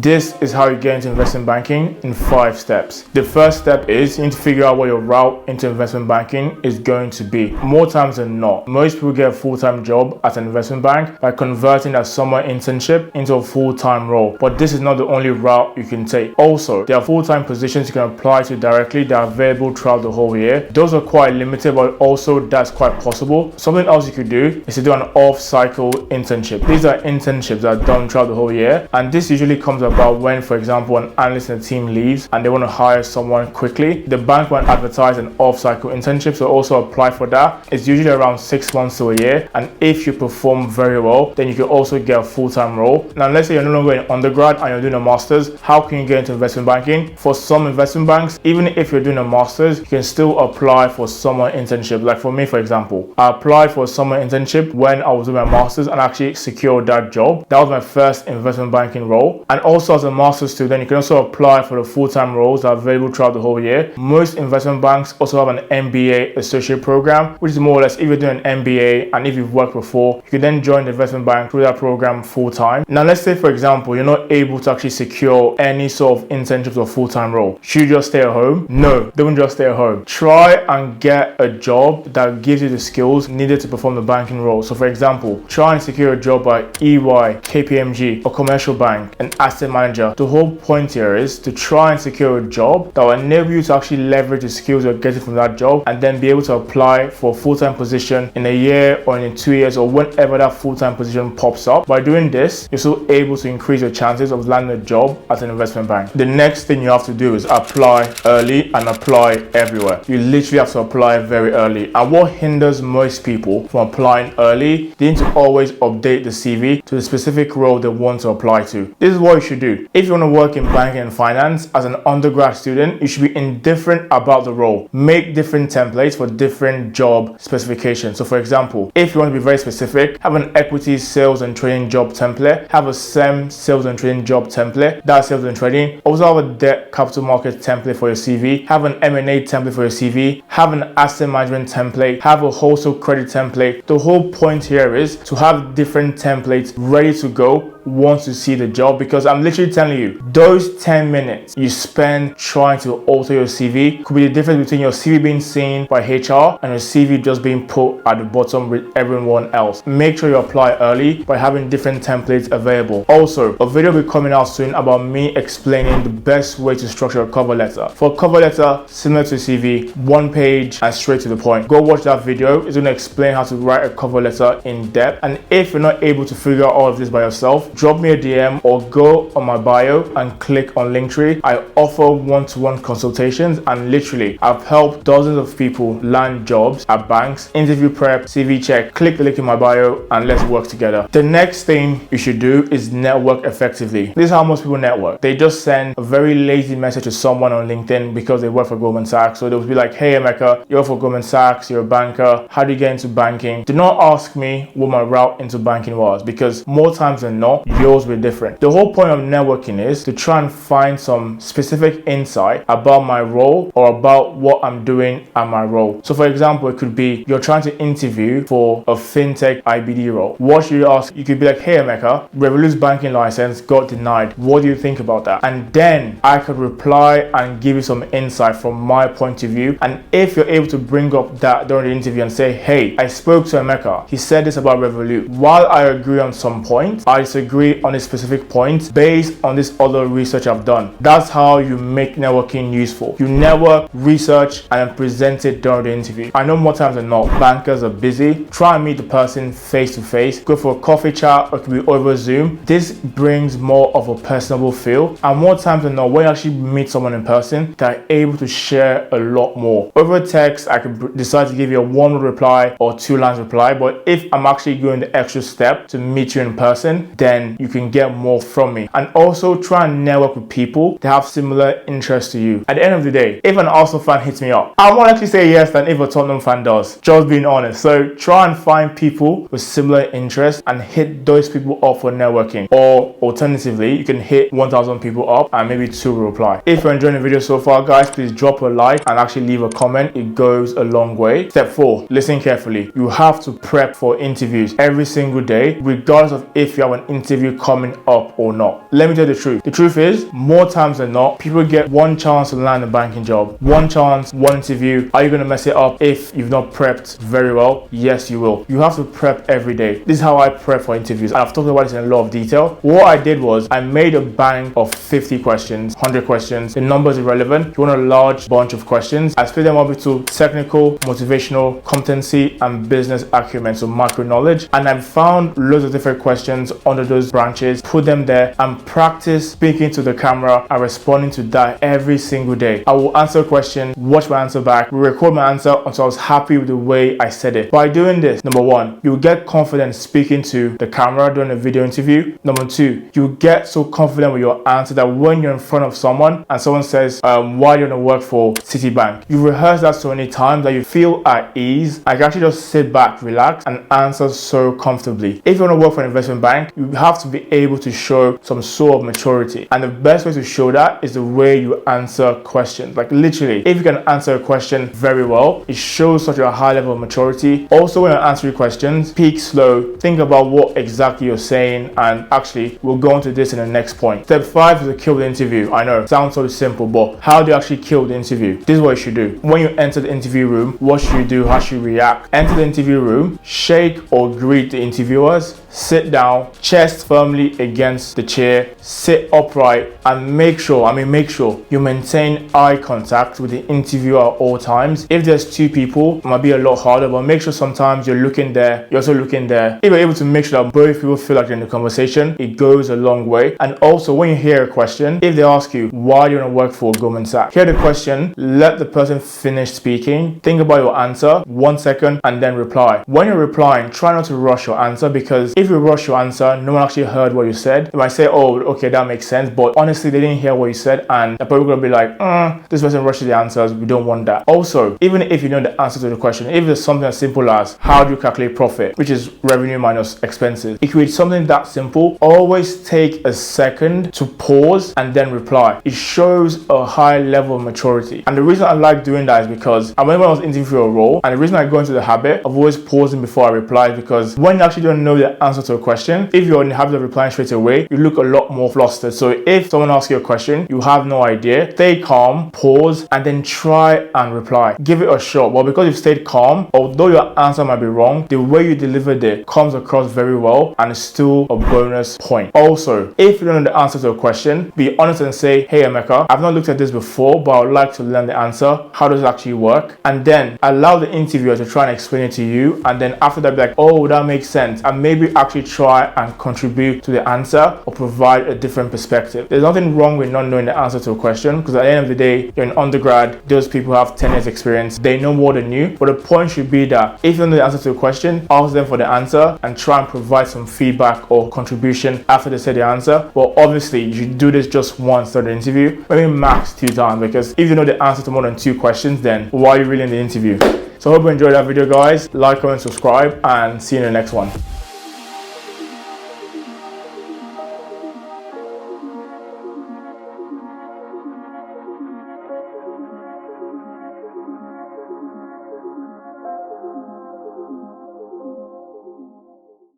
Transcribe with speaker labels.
Speaker 1: This is how you get into investment banking in 5 steps. The first step is you need to figure out what your route into investment banking is going to be. More times than not, most people get a full-time job at an investment bank by converting a summer internship into a full-time role. But this is not the only route you can take. Also, there are full-time positions you can apply to directly that are available throughout the whole year. Those are quite limited, but also that's quite possible. Something else you could do is to do an off-cycle internship. These are internships that are done throughout the whole year, and this usually comes about when, for example, an analyst in the team leaves and they want to hire someone quickly. The bank might advertise an off-cycle internship, so also apply for that. It's usually around 6 months to a year, and if you perform very well, then you can also get a full-time role. Now, let's say you're no longer in undergrad and you're doing a master's. How can you get into investment banking? For some investment banks, even if you're doing a master's, you can still apply for summer internship. Like for me, for example, I applied for a summer internship when I was doing my master's and actually secured that job. That was my first investment banking role. And also as a master's student, you can also apply for the full-time roles that are available throughout the whole year. Most investment banks also have an MBA associate program, which is more or less if you're doing an MBA and if you've worked before, you can then join the investment bank through that program full-time. Now, let's say, for example, you're not able to actually secure any sort of internships or full-time role. Should you just stay at home? No, don't just stay at home. Try and get a job that gives you the skills needed to perform the banking role. So, for example, try and secure a job at EY, KPMG, or commercial bank, an asset manager. The whole point here is to try and secure a job that will enable you to actually leverage the skills you're getting from that job and then be able to apply for a full-time position in a year or in 2 years or whenever that full-time position pops up. By doing this, you're still able to increase your chances of landing a job at an investment bank. The next thing you have to do is apply early and apply everywhere. You literally have to apply very early. And what hinders most people from applying early, they need to always update the CV to the specific role they want to apply to. This is what you should do. If you want to work in banking and finance as an undergrad student, you should be indifferent about the role. Make different templates for different job specifications. So for example, if you want to be very specific, have an equities sales and trading job template, have a SEM sales and trading job template, that's sales and trading. Also have a debt capital market template for your CV, have an M&A template for your CV, have an asset management template, have a wholesale credit template. The whole point here is to have different templates ready to go once you see the job, because I'm literally telling you, those 10 minutes you spend trying to alter your CV could be the difference between your CV being seen by HR and your CV just being put at the bottom with everyone else. Make sure you apply early by having different templates available. Also, a video will be coming out soon about me explaining the best way to structure a cover letter. For a cover letter similar to CV, 1 page and straight to the point. Go watch that video. It's going to explain how to write a cover letter in depth. And if you're not able to figure out all of this by yourself, drop me a DM or go on my bio and click on Linktree. I offer one-to-one consultations, and literally I've helped dozens of people land jobs at banks. Interview prep, CV check. Click the link in my bio and let's work together. The next thing you should do is network effectively. This is how most people network. They just send a very lazy message to someone on LinkedIn because they work for Goldman Sachs. So they'll be like, hey Emeka, you're for Goldman Sachs, you're a banker, how do you get into banking? Do not ask me what my route into banking was, because more times than not, yours will be different. The whole point of networking is to try and find some specific insight about my role or about what I'm doing at my role. So for example, it could be you're trying to interview for a fintech IBD role. What should you ask? You could be like, hey Emeka, Revolut's banking license got denied. What do you think about that? And then I could reply and give you some insight from my point of view. And if you're able to bring up that during the interview and say, hey, I spoke to Emeka, he said this about Revolut. While I agree on some points, I disagree on a specific point based on this other research I've done. That's how you make networking useful. You network, research, and then present it during the interview. I know more times than not, bankers are busy. Try and meet the person face to face. Go for a coffee chat, or it could be over Zoom. This brings more of a personable feel. And more times than not, when you actually meet someone in person, they're able to share a lot more. Over text, I could decide to give you a 1-word reply or 2 lines reply. But if I'm actually going the extra step to meet you in person, then you can get more from me. And also try and network with people that have similar interests to you. At the end of the day, if an Arsenal fan hits me up, I won't actually say yes than if a Tottenham fan does. Just being honest. So try and find people with similar interests and hit those people up for networking. Or alternatively, you can hit 1,000 people up and maybe 2 will reply. If you're enjoying the video so far, guys, please drop a like and actually leave a comment. It goes a long way. Step 4, listen carefully. You have to prep for interviews every single day, regardless of if you have an interview interview coming up or not? Let me tell you the truth. The truth is, more times than not, people get one chance to land a banking job. One chance, one interview. Are you going to mess it up if you've not prepped very well? Yes, you will. You have to prep every day. This is how I prep for interviews. And I've talked about this in a lot of detail. What I did was I made a bank of 50 questions, 100 questions. The number is irrelevant. You want a large bunch of questions. I split them up into technical, motivational, competency, and business acumen, so macro knowledge. And I've found loads of different questions under those branches, put them there, and practice speaking to the camera and responding to that every single day. I will answer a question, watch my answer back, record my answer until I was happy with the way I said it. By doing this, number one, you get confident speaking to the camera during a video interview. Number two, you get so confident with your answer that when you're in front of someone and someone says, why do you want to work for Citibank? You rehearse that so many times that you feel at ease. I can actually just sit back, relax, and answer so comfortably. If you want to work for an investment bank, you have to be able to show some sort of maturity. And the best way to show that is the way you answer questions. Like literally, if you can answer a question very well, it shows such a high level of maturity. Also, when you're answering questions, speak slow, think about what exactly you're saying, and actually, we'll go into this in the next point. Step 5 is to kill the interview. I know, it sounds so simple, but how do you actually kill the interview? This is what you should do. When you enter the interview room, what should you do? How should you react? Enter the interview room, shake or greet the interviewers, sit down, chest firmly against the chair, sit upright, and make sure you maintain eye contact with the interviewer at all times. If there's two people, it might be a lot harder, but make sure sometimes you're looking there, you're also looking there. If you're able to make sure that both people feel like they're in the conversation, it goes a long way. And also, when you hear a question, if they ask you, why do you want to work for Goldman Sachs? Hear the question, let the person finish speaking, think about your answer, 1 second, and then reply. When you're replying, try not to rush your answer, because if you rush your answer, no one actually heard what you said. You might say, oh, okay, that makes sense, but honestly, they didn't hear what you said, and they're probably going to be like, this person rushes the answers, we don't want that. Also, even if you know the answer to the question, if there's something as simple as, how do you calculate profit, which is revenue minus expenses, if it's something that simple, always take a second to pause and then reply. It shows a high level of maturity. And the reason I like doing that is because I remember when I was interviewing for a role, and the reason I go into the habit of always pausing before I reply, because when you actually don't know the answer to a question, if you're in the habit of replying straight away, you look a lot more flustered. So if someone asks you a question, you have no idea, stay calm, pause, and then try and reply. Give it a shot. Well, because you've stayed calm, although your answer might be wrong, the way you delivered it comes across very well, and it's still a bonus point. Also, if you don't know the answer to a question, be honest and say, hey Emeka, I've not looked at this before, but I would like to learn the answer. How does it actually work? And then allow the interviewer to try and explain it to you, and then after that, be like, oh, that makes sense, and maybe actually try and contribute to the answer or provide a different perspective. There's nothing wrong with not knowing the answer to a question, because at the end of the day, you're an undergrad, those people have 10 years experience, they know more than you. But the point should be that if you don't know the answer to a question, ask them for the answer and try and provide some feedback or contribution after they say the answer. Well, obviously, you should do this just once during the interview, maybe max 2 times, because if you know the answer to more than 2 questions, then why are you really in the interview? So I hope you enjoyed that video, guys. Like, comment, subscribe, and see you in the next one.